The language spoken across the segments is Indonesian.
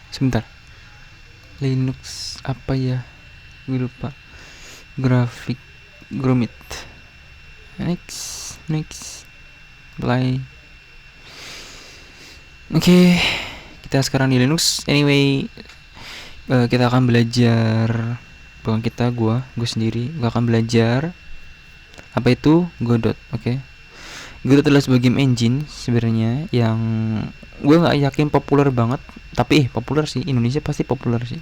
Sebentar, Linux apa ya, gue lupa. Grafik Gromit. Next play. Oke, kita sekarang di Linux. Anyway, kita akan belajar, bukan kita, gue sendiri, gue akan belajar apa itu Godot. Oke. Godot adalah sebuah game engine sebenarnya yang gue nggak yakin populer banget, tapi populer sih, Indonesia pasti populer sih.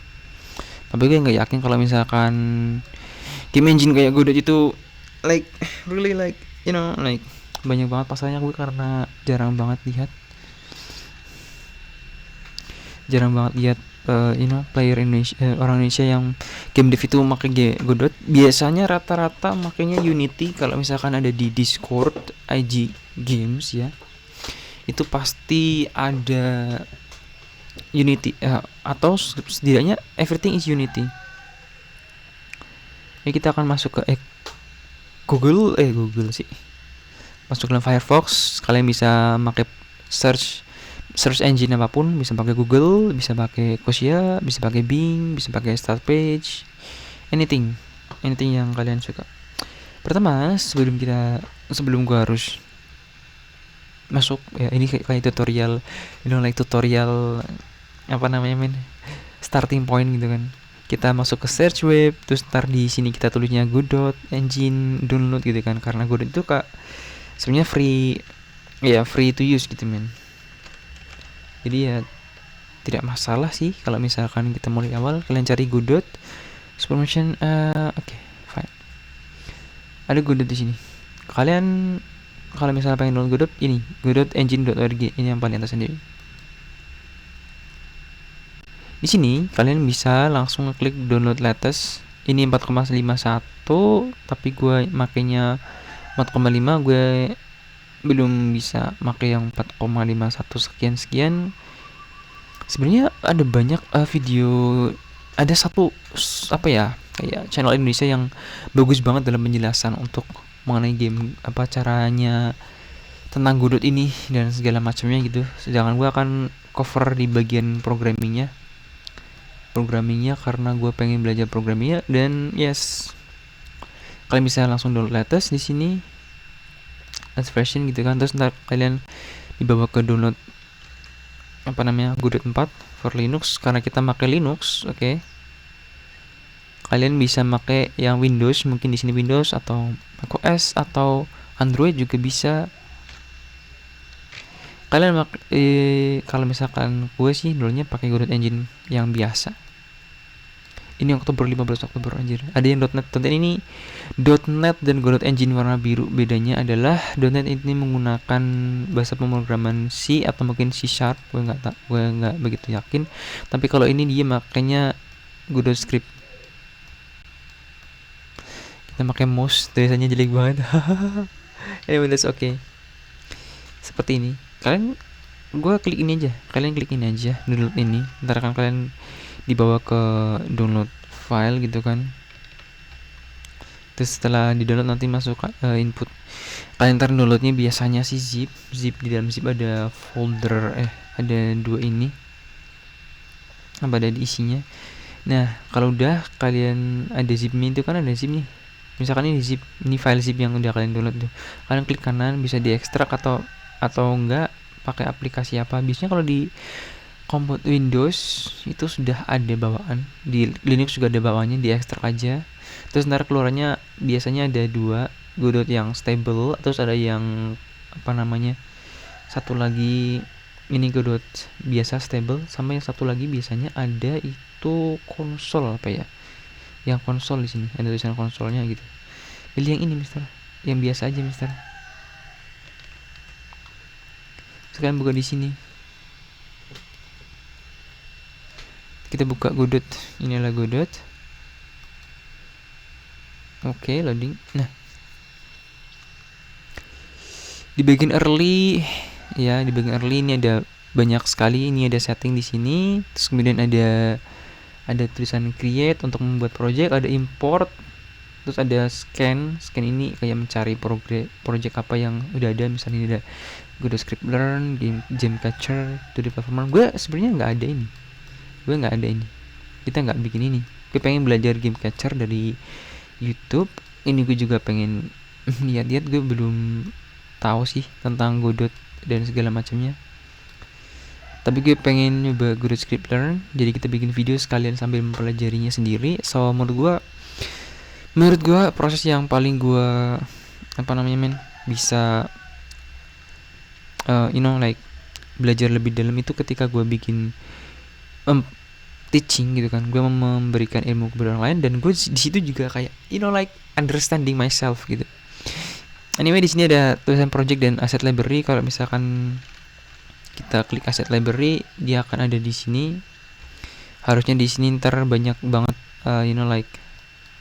Tapi gue nggak yakin kalau misalkan game engine kayak Godot itu like really like like banyak banget pasarnya. Gue karena jarang banget lihat player Indonesia, orang Indonesia yang game dev itu pakai Godot. Biasanya rata-rata makanya Unity. Kalau misalkan ada di Discord IG Games ya, itu pasti ada Unity, atau setidaknya everything is Unity. Ini kita akan masuk ke Google sih. Masuk ke Firefox, kalian bisa pakai search engine apapun, bisa pakai Google, bisa pakai Kosia, bisa pakai Bing, bisa pakai Startpage, anything yang kalian suka. Pertama, sebelum gua harus masuk ya, ini kayak tutorial, tutorial apa namanya starting point gitu kan. Kita masuk ke search web, terus ntar di sini kita tulisnya Godot engine download gitu kan, karena Godot itu sebenarnya free to use gitu men. Jadi ya tidak masalah sih kalau misalkan kita mulai awal. Kalian cari Godot Supermotion. Oke, fine. Ada Godot di sini. Kalian kalau misalnya pengen download Godot, ini godotengine.org, ini yang paling atas sendiri. Di sini kalian bisa langsung klik download latest. Ini 4,51, tapi gue makainya 4,5. Gue belum bisa pakai yang 4,51 sekian. Sebenarnya ada banyak video, ada satu kayak channel Indonesia yang bagus banget dalam penjelasan untuk mengenai game, apa caranya tentang Godot ini dan segala macamnya gitu. Sedangkan gue akan cover di bagian programmingnya karena gue pengen belajar programmingnya. Dan yes, kalian bisa langsung download latest di sini, latest version gitu kan. Terus ntar kalian dibawa ke download Godot 4 for Linux, karena kita pakai Linux. Oke. Kalian bisa pakai yang Windows, mungkin di sini Windows atau macOS atau Android juga bisa. Kalian kalau misalkan gue sih dulunya pakai Godot Engine yang biasa. Ini 15 Oktober anjir. Ada yang .NET. Ini .NET dan Godot Engine warna biru. Bedanya adalah .NET ini menggunakan bahasa pemrograman C atau mungkin C#. Gue nggak begitu yakin. Tapi kalau ini dia makanya Godot script. Kita pakai mouse, tulisannya jelek banget. Anyway, that's okay. Seperti ini. Kalian klik ini aja, download ini. Ntar kan kalian dibawa ke download file gitu kan. Terus setelah di download nanti masuk input. Kalian ntar downloadnya biasanya sih zip. Di dalam zip ada folder, ada dua ini, apa ada di isinya. Nah kalau udah kalian ada zipnya itu kan, ada zip nih. Misalkan ini zip, ini file zip yang udah kalian download tuh. Kalian klik kanan, bisa diekstrak atau enggak pakai aplikasi apa. Biasanya kalau di komputer Windows itu sudah ada bawaan, di Linux juga ada bawaannya, diekstrak aja. Terus ntar keluarannya biasanya ada dua, Godot yang stable, terus ada yang satu lagi ini Godot biasa stable, sama yang satu lagi biasanya ada itu konsol yang konsol. Di sini ada tulisan konsolnya gitu. Pilih yang ini mister, yang biasa aja mister. Sekarang buka di sini. Kita buka Godot. Inilah Godot. Oke, loading. Nah, di bagian early ini ada banyak sekali. Ini ada setting di sini. Terus kemudian ada tulisan create untuk membuat project, ada import, terus ada scan ini kayak mencari project apa yang udah ada. Misalnya ini ada Godot Script Learn, Game Catcher, 2D Platformer. Gue sebenarnya nggak ada ini, gue nggak ada ini, kita nggak bikin ini. Gue pengen belajar game catcher dari YouTube. Ini gue juga pengen lihat-lihat, gue belum tahu sih tentang Godot dan segala macamnya. Tapi gue pengen nyoba Godot Script Learn, jadi kita bikin video sekalian sambil mempelajarinya sendiri. So menurut gue proses yang paling gue bisa like belajar lebih dalam itu ketika gue bikin teaching gitu kan, gue memberikan ilmu kepada orang lain, dan gue di situ juga kayak like understanding myself gitu. Anyway, di sini ada tulisan project dan asset library. Kalau misalkan kita klik asset library, dia akan ada di sini. Harusnya di sini ntar banyak banget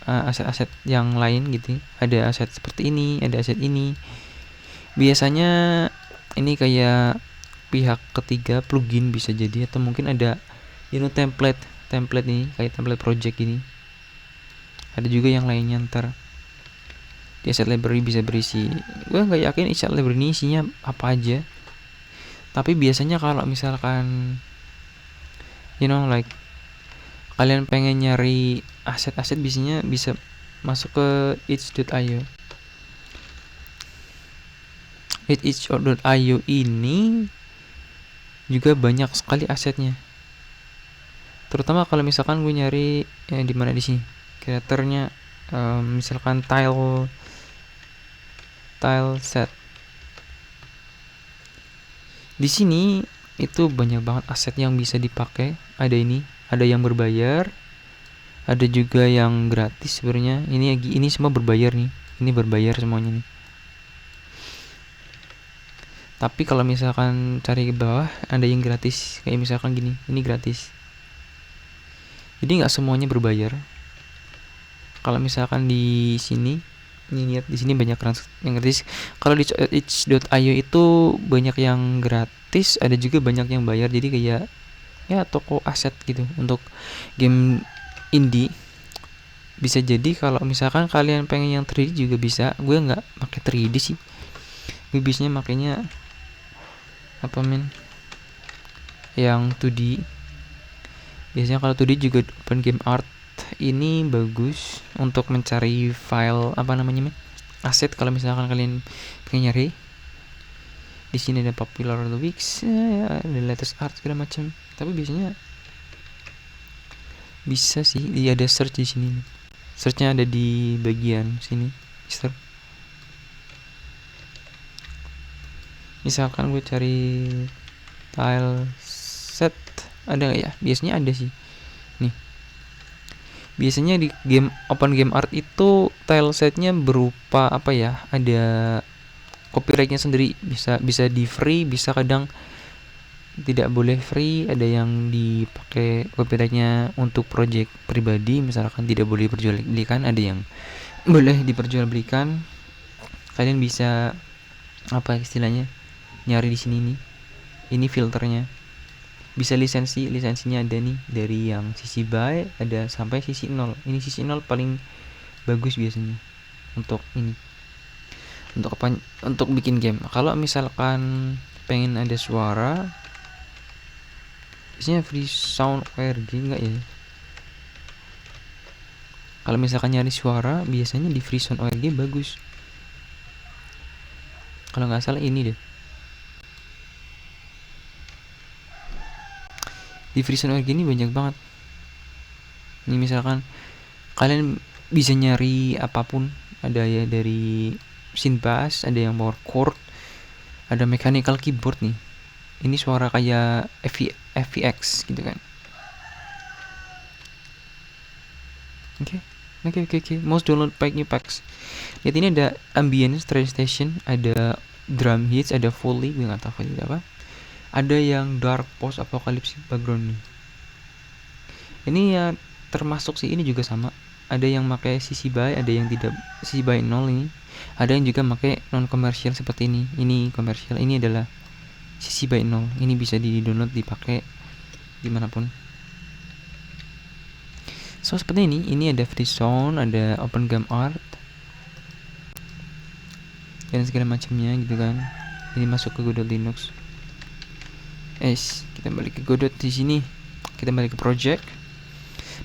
aset-aset yang lain gitu. Ada aset seperti ini, ada aset ini. Biasanya ini kayak pihak ketiga, plugin bisa jadi, atau mungkin ada template nih, kayak template project ini. Ada juga yang lainnya ntar di asset library bisa berisi. Gue nggak yakin asset library ini isinya apa aja, tapi biasanya kalau misalkan like kalian pengen nyari aset-aset, biasanya bisa masuk ke itch.io. itch.io ini juga banyak sekali asetnya, terutama kalau misalkan gue nyari di mana di sini kreatornya, misalkan tile set. Di sini itu banyak banget aset yang bisa dipakai. Ada yang berbayar, ada juga yang gratis sebenarnya. Ini semua berbayar nih. Ini berbayar semuanya nih. Tapi kalau misalkan cari ke bawah, ada yang gratis. Kayak misalkan gini, ini gratis. Jadi nggak semuanya berbayar. Kalau misalkan di sini, lihat di sini banyak yang gratis. Kalau di itch.io itu banyak yang gratis, ada juga banyak yang bayar. Jadi kayak toko aset gitu untuk game indie. Bisa jadi kalau misalkan kalian pengen yang 3D juga bisa. Gue nggak pakai 3D sih, gue biasanya makanya yang 2D. Biasanya kalau 2D juga Open Game Art ini bagus untuk mencari file aset. Kalau misalkan kalian pengen nyari, di sini ada popular of the weeks, ada latest art segala macam. Tapi biasanya bisa sih, ada search di sini. Searchnya ada di bagian sini. Misalkan gue cari tile set, ada nggak ya? Biasanya ada sih. Nih, biasanya di game Open Game Art itu tile setnya berupa ada copyrightnya sendiri. Bisa di free, bisa kadang tidak boleh free. Ada yang dipakai copyrightnya untuk project pribadi, misalkan tidak boleh diperjualbelikan. Ada yang boleh diperjualbelikan. Kalian bisa istilahnya nyari di sini nih. Ini filternya. Bisa lisensinya ada nih, dari yang sisi buy ada sampai sisi 0. Ini sisi 0 paling bagus biasanya untuk ini. Untuk bikin game. Kalau misalkan pengen ada suara, biasanya free sound ORG enggak ya? Kalau misalkan nyari suara, biasanya di free sound ORG bagus. Kalau nggak salah ini deh. Di free sound ORG ini banyak banget. Ini misalkan kalian bisa nyari apapun. Ada ya dari synth bass, ada yang power chord, ada mechanical keyboard nih. Ini suara kayak FVX gitu kan. Oke. Most download pack new packs. Lihat, ini ada ambience train station, ada drum hits, ada foley, gue nggak tahu foley apa. Ada yang dark post apocalypse background nih. Ini ya termasuk sih, ini juga sama. Ada yang pakai CC BY, ada yang tidak CC BY 0 ini. Ada yang juga pakai non komersial seperti ini. Ini komersial, ini adalah CC BY 0. Ini bisa di-download, dipakai dimanapun. So seperti ini ada free sound, ada Open Game Art dan segala macamnya gitu kan. Ini masuk ke Godot Linux. Kita balik ke Godot di sini. Kita balik ke project.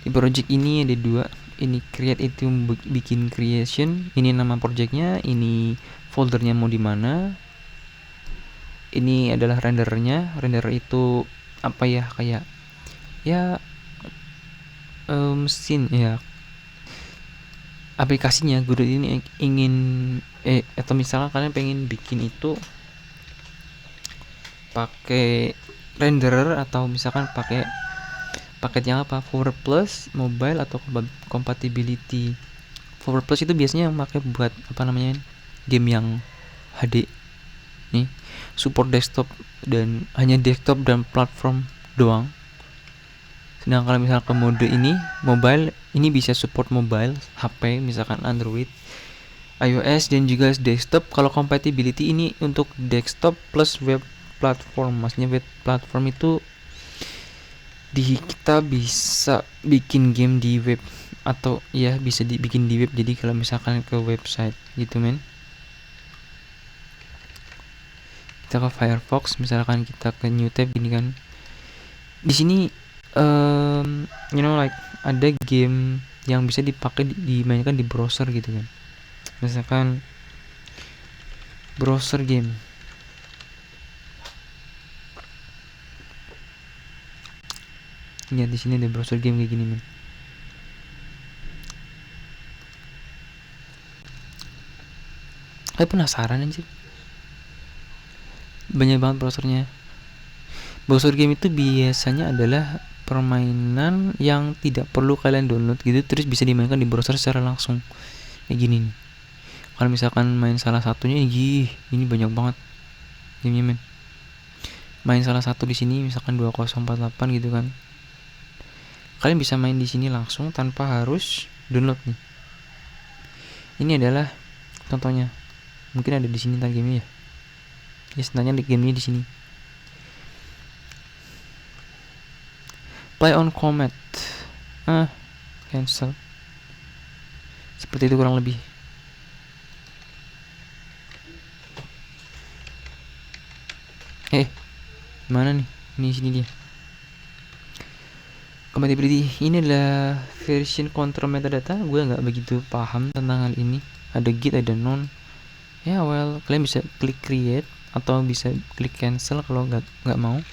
Di project ini ada dua. Ini create itu bikin creation. Ini nama projectnya. Ini foldernya mau di mana. Ini adalah renderernya. Renderer itu apa ya, kayak ya mesin ya, aplikasinya. Guru ini ingin atau misalkan kalian pengen bikin itu pakai renderer atau misalkan pakai paketnya apa, Power Plus mobile atau compatibility. Power Plus itu biasanya yang pakai buat apa namanya, game yang HD nih, support desktop dan hanya desktop dan platform doang. Sedangkan kalau misalkan mode ini mobile, ini bisa support mobile HP misalkan Android, iOS dan juga desktop. Kalau compatibility ini untuk desktop plus web platform. Maksudnya web platform itu kita bisa bikin game di web atau ya bisa dibikin di web. Jadi kalau misalkan ke website gitu men, kita ke Firefox, misalkan kita ke new tab gini kan, di sini like ada game yang bisa dipakai dimainkan di browser gitu kan. Misalkan browser game, ya di sini ada browser game kayak gini men. Saya penasaran anjir, banyak banget browsernya. Browser game itu biasanya adalah permainan yang tidak perlu kalian download gitu, terus bisa dimainkan di browser secara langsung kayak gini nih. Kalau misalkan main salah satunya, ini banyak banget gamenya men. Main salah satu di sini misalkan 2048 gitu kan, kalian bisa main di sini langsung tanpa harus download nih. Ini adalah contohnya, mungkin ada di sini tadi gamenya ya. Ya sebenarnya gamenya di sini. Play on command, cancel. Seperti itu kurang lebih. Mana nih? Ini sini dia. Compatibility ini adalah version control metadata. Gue nggak begitu paham tentang hal ini. Ada git, ada non. Ya kalian bisa klik create atau bisa klik cancel kalau nggak mau.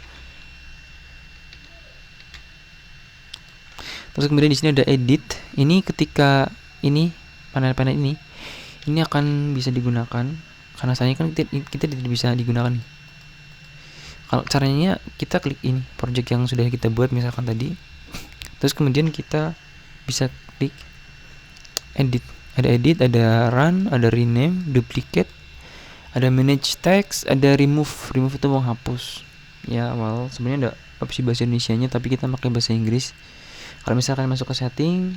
Terus kemudian di sini ada edit. Ini ketika ini panel-panel ini akan bisa digunakan. Karena saya kan kita tidak bisa digunakan nih. Kalau caranya kita klik ini project yang sudah kita buat misalkan tadi, terus kemudian kita bisa klik edit. Ada edit, ada run, ada rename, duplicate, ada manage text, ada remove itu menghapus. Ya sebenarnya ada opsi bahasa Indonesianya tapi kita pakai bahasa Inggris. Kalau misalkan masuk ke setting,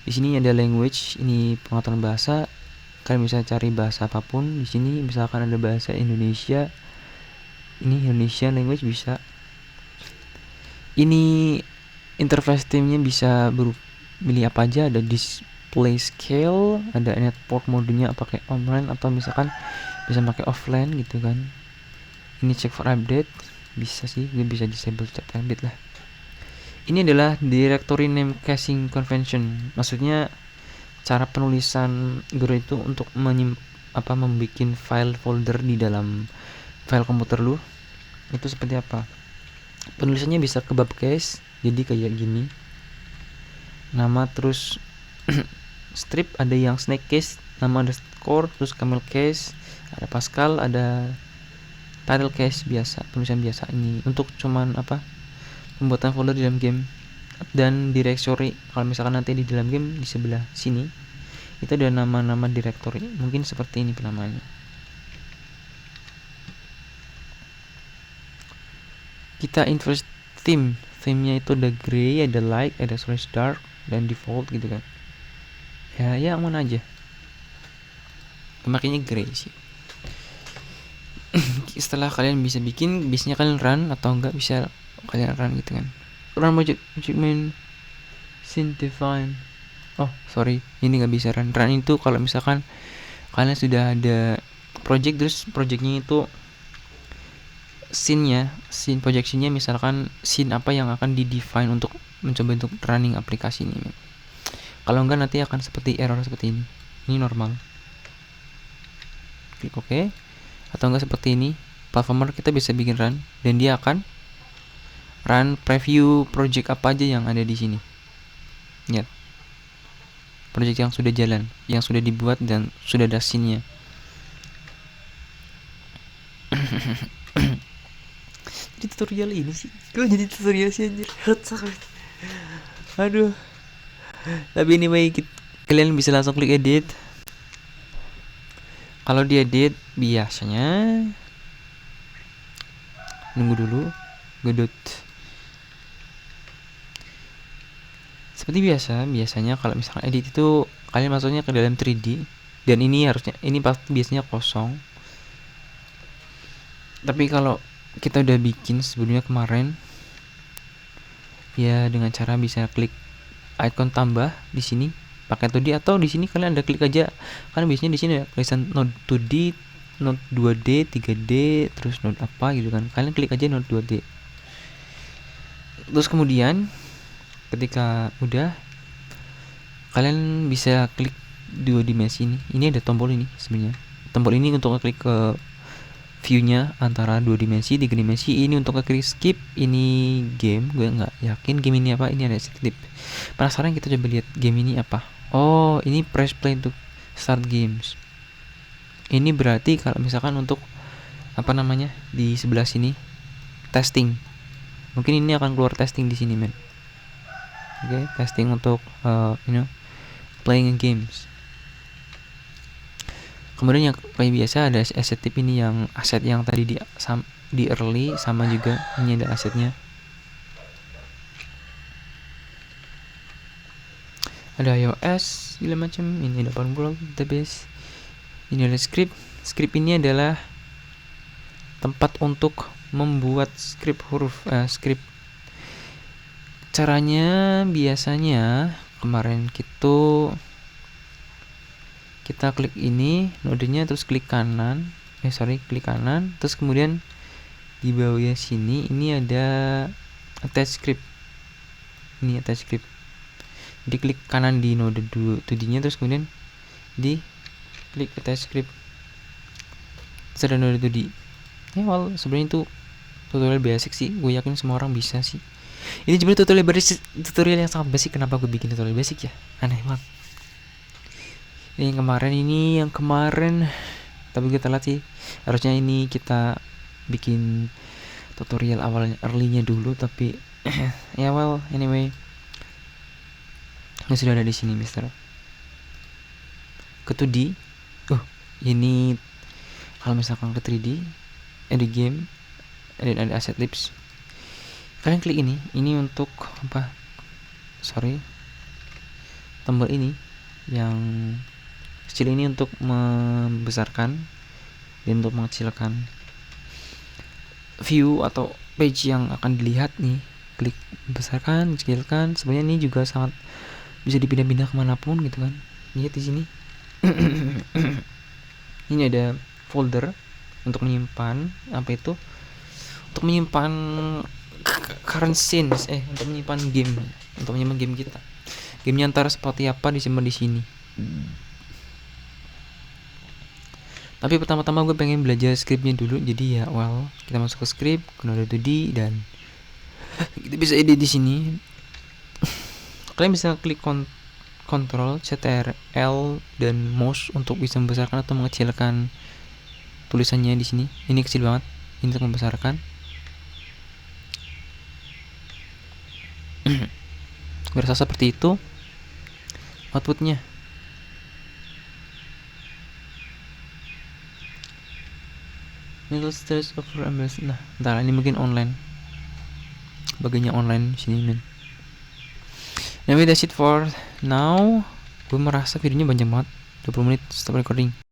di sini ada language, ini pengaturan bahasa. Kalian bisa cari bahasa apapun di sini. Misalkan ada bahasa Indonesia, ini Indonesian language bisa. Ini interface timnya bisa milih apa aja. Ada display scale, ada network modenya pakai online atau misalkan bisa pakai offline gitu kan. Ini check for update, bisa sih, gue bisa disable check for update lah. Ini adalah directory name caching convention. Maksudnya cara penulisan guru itu untuk membuat file folder di dalam file komputer lu itu seperti apa. Penulisannya bisa ke bapcase, jadi kayak gini. Nama terus strip, ada yang snake case, nama underscore, terus camel case, ada Pascal, ada title case biasa, penulisan biasa. Ini untuk cuman pembuatan folder di dalam game. Dan directory, kalau misalkan nanti di dalam game di sebelah sini itu ada nama-nama directory, mungkin seperti ini penamaannya. Kita invert theme-nya itu ada gray, ada light, ada slash dark, dan default gitu kan. Ya yang mana aja, makanya gray sih. Setelah kalian bisa bikin, biasanya kalian run atau enggak bisa kalian run gitu kan. Run project main scene define. Ini nggak bisa run itu kalau misalkan kalian sudah ada project, terus projectnya itu scene projectionnya, misalkan scene apa yang akan di define untuk mencoba untuk running aplikasi ini, men. Kalau enggak nanti akan seperti error seperti ini normal. Klik OK, atau enggak seperti ini, platformer kita bisa bikin run dan dia akan run preview project apa aja yang ada di sini. Lihat, project yang sudah jalan, yang sudah dibuat dan sudah ada scene-nya. Jadi tutorial ini sih, gue jadi tutorial sih anjir. Aduh. Tapi anyway, kalian bisa langsung klik edit. Kalau di edit biasanya nunggu dulu, gedut. Seperti biasanya kalau misalkan edit itu kalian masuknya ke dalam 3D, dan ini biasanya kosong. Tapi kalau kita udah bikin sebelumnya kemarin, ya dengan cara bisa klik icon tambah di sini pakai 2D, atau di sini kalian ada klik aja, kan biasanya di sini ya tulisan node 2D, node 2D, 3D, terus node apa gitu kan. Kalian klik aja node 2D. Terus kemudian ketika udah, kalian bisa klik 2 dimensi ini. Ini ada tombol ini sebenarnya. Tombol ini untuk klik ke view-nya antara 2 dimensi, 3 dimensi. Ini untuk klik skip, ini game. Gue nggak yakin game ini apa. Ini ada skip. Penasaran, kita coba lihat game ini apa. Oh, ini press play untuk start games. Ini berarti kalau misalkan untuk apa namanya di sebelah sini testing, mungkin ini akan keluar testing di sini, men. Oke, testing untuk playing games. Kemudian yang kayak biasa ada asset tip ini, yang aset yang tadi di early, sama juga ini ada asetnya. Ada iOS segala macam, ini ada formula database, ini ada script. Script ini adalah tempat untuk membuat script huruf, script. Caranya biasanya kemarin kita klik ini nodenya, terus klik kanan, klik kanan, terus kemudian di bawahnya sini ini ada attach script. Ini attach script. Jadi klik kanan di node 2D-nya, terus kemudian di klik attach script. Terus ada node 2D. Ya, sebenarnya itu tutorial basic sih, gue yakin semua orang bisa sih. Ini sebenarnya tutorial yang sangat basic. Kenapa gue bikin tutorial basic ya? Aneh banget. Yang kemarin tapi kita lihat sih, harusnya ini kita bikin tutorial awalnya, early-nya dulu, tapi ya anyway, ini sudah ada di sini, Mister. Ke 2D. Ini kalau misalkan ke 3D, ada game, ada asset lips. Kalian klik ini untuk apa? Tombol ini yang kecil ini untuk membesarkan dan untuk mengecilkan view atau page yang akan dilihat nih. Klik besarkan, kecilkan. Sebenarnya ini juga sangat bisa dipindah-pindah kemanapun gitu kan. Lihat di sini. Ini ada folder untuk menyimpan apa itu? Untuk menyimpan current scenes, untuk menyimpan game kita. Gamenya antara seperti apa disimpan di sini. Tapi pertama-tama gue pengen belajar scriptnya dulu, jadi ya kita masuk ke script, ke node 2D, dan kita bisa edit di sini. Kalian bisa klik Ctrl, Ctrl dan mouse untuk bisa membesarkan atau mengecilkan tulisannya di sini. Ini kecil banget, ini untuk membesarkan. Berasa seperti itu outputnya. Middle stage over MS. Nah, ntar ini mungkin online. Bagiannya online sini, men. Anyway, that's it for now. Gue merasa videonya panjang banget, 20 menit stop recording.